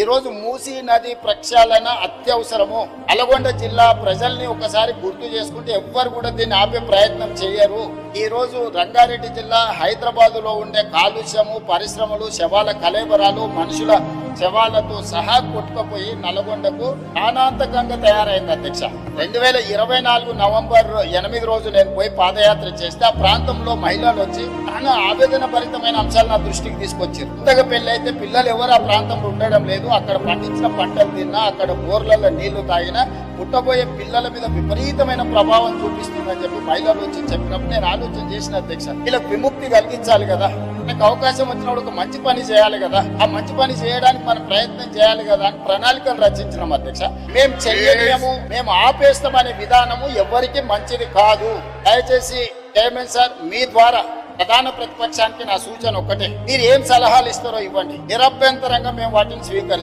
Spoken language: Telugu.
ఈ రోజు మూసీ నది ప్రక్షాళన అత్యవసరము. నల్గొండ జిల్లా ప్రజల్ని ఒకసారి గుర్తు చేసుకుంటే ఎవ్వరు కూడా దీన్ని ఆపే ప్రయత్నం చేయరు. ఈ రోజు రంగారెడ్డి జిల్లా హైదరాబాద్ లో ఉండే కాలుష్యము, పరిశ్రమలు, శవాల కలేబరాలు, మనుషుల శవాలతో సహా కొట్టుకుపోయి నల్గొండకు ప్రాణాంతకంగా తయారైంది అధ్యక్ష. 2024 నవంబర్ 8 రోజు నేను పోయి పాదయాత్ర చేస్తే ఆ ప్రాంతంలో మహిళలు వచ్చి చాలా ఆవేదన భరితమైన అంశాలు నా దృష్టికి తీసుకొచ్చారు. కొత్తగా పెళ్లి అయితే పిల్లలు ఎవరు ఆ ప్రాంతంలో ఉండడం లేదు. అక్కడ పండించిన పంటలు తిన్నా, అక్కడ బోర్లలో నీళ్లు తాగినా పుట్టబోయే పిల్లల మీద విపరీతమైన ప్రభావం చూపిస్తుందని చెప్పి మహిళలు వచ్చి చెప్పినప్పుడు నేను ఆలోచన చేసిన అధ్యక్ష, వీళ్ళకి విముక్తి కలిగించాలి కదా, నాకు అవకాశం వచ్చినప్పుడు ఒక మంచి పని చేయాలి కదా, ఆ మంచి పని చేయడానికి మనం ప్రయత్నం చేయాలి కదా అని ప్రణాళికలు రచించినాం అధ్యక్ష. మేము చెయ్యలేము, మేము ఆపేస్తామనే విధానము ఎవరికి మంచిది కాదు. దయచేసి చైర్మన్ సార్, మీ ద్వారా ప్రధాన ప్రతిపక్షానికి నా సూచన ఒక్కటే, మీరు ఏం సలహాలు ఇస్తారో ఇవ్వండి, నిరభ్యంతరంగా మేము వాటిని స్వీకరిస్తాం.